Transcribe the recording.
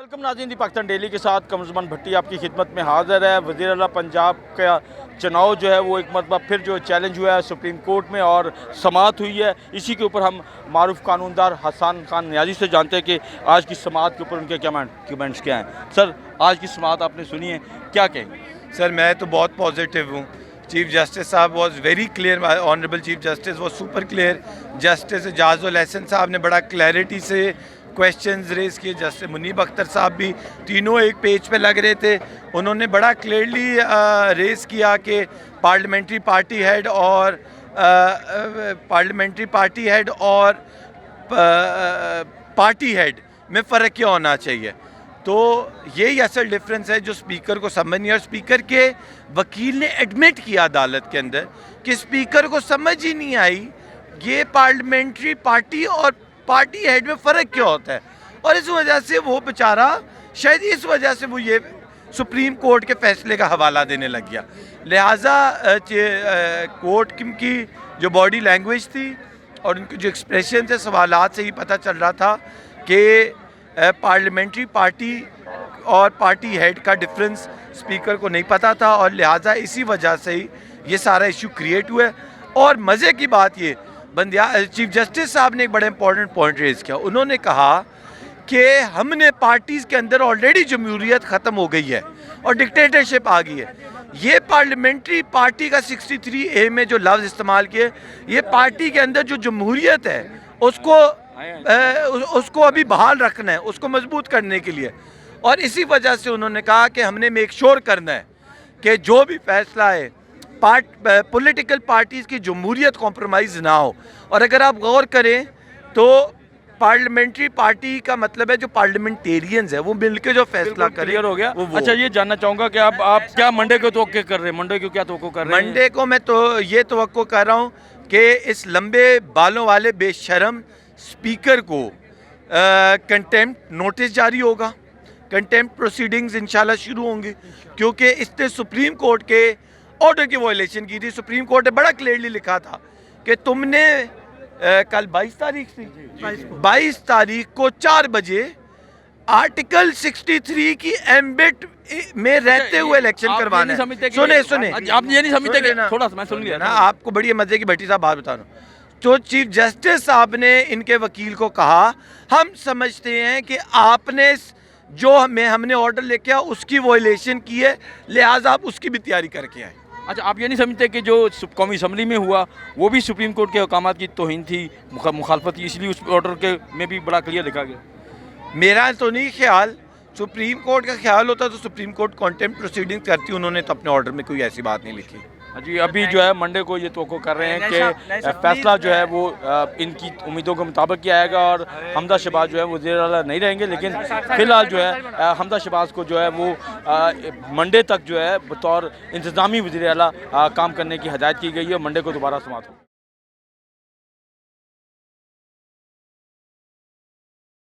Welcome नाज़रीन, दी Pakistan daily के साथ कमरुज़्ज़मान भट्टी आपकी खिदमत में हाज़िर है। वज़ीर आला पंजाब का चुनाव जो है वो एक मरतबा फिर जो चैलेंज हुआ है सुप्रीम कोर्ट में और समाअत हुई है। इसी के ऊपर हम मारूफ कानूनदार हसन खान नियाज़ी से जानते हैं कि आज की समाअत के ऊपर उनके क्या कमेंट्स क्या हैं। सर, आज की समाअत आपने सुनी है, क्या कहेंगे? सर, मैं तो बहुत पॉजिटिव हूँ। चीफ जस्टिस साहब was very clear, honourable chief justice was super clear. Justice Ijazul Hasan साहब ने बड़ा क्लैरिटी से क्वेश्चंस रेज किए। जस्टिस मुनीब अख्तर साहब भी तीनों एक पेज पे लग रहे थे। उन्होंने बड़ा क्लियरली रेज किया कि पार्लियामेंट्री पार्टी हेड और पार्टी हेड में फ़र्क क्या होना चाहिए। तो यही असल डिफरेंस है जो स्पीकर को समझ नहीं। और स्पीकर के वकील ने एडमिट किया अदालत के अंदर कि स्पीकर को समझ ही नहीं आई ये पार्लियामेंट्री पार्टी और पार्टी हेड में फ़र्क क्या होता है। और इस वजह से वो बेचारा शायद इस वजह से वो ये सुप्रीम कोर्ट के फैसले का हवाला देने लग गया। लिहाजा कोर्ट की जो बॉडी लैंग्वेज थी और उनके जो एक्सप्रेशन थे, सवालात से ही पता चल रहा था कि पार्लियामेंट्री पार्टी और पार्टी हेड का डिफरेंस स्पीकर को नहीं पता था और लिहाजा इसी वजह से ही ये सारा इशू क्रिएट हुआ है। और मज़े की बात ये चीफ जस्टिस साहब ने एक बड़ा इंपॉर्टेंट पॉइंट रेज किया। उन्होंने कहा कि हमने पार्टीज़ के अंदर ऑलरेडी जमहूरियत ख़त्म हो गई है और डिक्टेटरशिप आ गई है। ये पार्लियामेंट्री पार्टी का 63A में जो लफ्ज़ इस्तेमाल किए, ये पार्टी के अंदर जो जमहूरियत है उसको अभी बहाल रखना है, उसको मजबूत करने के लिए। और इसी वजह से उन्होंने कहा कि हमने मेक श्योर करना है कि जो भी फैसला है पॉलिटिकल पार्टीज़ की जमहूरियत कॉम्प्रोमाइज़ ना हो। और अगर आप गौर करें तो पार्लियामेंट्री पार्टी का मतलब है जो पार्लियामेंटेरियंस है वो मिलकर जो फैसला करें। हो गया वो। अच्छा, ये जानना चाहूँगा कि आप क्या मंडे को तवक्को कर रहे हैं? मंडे को क्या तवक्को कर रहे हैं? मंडे को मैं तो ये तवक्को कर रहा हूँ कि इस लंबे बालों वाले बेशरम स्पीकर को कंटेम्प्ट नोटिस जारी होगा। कंटेम्प्ट प्रोसीडिंग्स इंशाल्लाह शुरू होंगी क्योंकि इसने सुप्रीम कोर्ट के ऑर्डर की वायलेशन की थी। सुप्रीम कोर्ट ने बड़ा क्लियरली लिखा था कि तुमने कल 22 तारीख थी, 22 तारीख को 4 बजे आर्टिकल 63 की एम्बिट में रहते हुए इलेक्शन करवाना है। सुने आप ये नहीं समझते कि थोड़ा सा मैं सुन लिया ना, आपको बड़ी मजे की भट्टी साहब बात बता रहा हूँ। तो चीफ जस्टिस साहब ने इनके वकील को कहा हम समझते हैं कि आपने जो हमने ऑर्डर लेके आया उसकी वायलेशन की है, लिहाजा आप उसकी भी तैयारी करके आए। अच्छा, आप ये नहीं समझते कि जो कौमी असम्बली में हुआ वो भी सुप्रीम कोर्ट के अहकामात की तौहीन थी, मुखालफत थी, इसलिए उस ऑर्डर के में भी बड़ा क्लियर लिखा गया? मेरा तो नहीं ख्याल, सुप्रीम कोर्ट का ख्याल होता तो सुप्रीम कोर्ट कंटेम्प्ट प्रोसीडिंग करती। उन्होंने तो अपने ऑर्डर में कोई ऐसी बात नहीं लिखी। जी, अभी जो है मंडे को ये तवक्को कर रहे हैं कि फैसला जो है वो इनकी उम्मीदों के मुताबिक ही आएगा और हमदा शहबाज जो है वो वज़ीर आला नहीं रहेंगे। लेकिन फ़िलहाल जो है हमदा शहबाज को जो है वो मंडे तक जो है बतौर इंतज़ामी वज़ीर आला काम करने की हदायत की गई है। मंडे को दोबारा समाअत हो।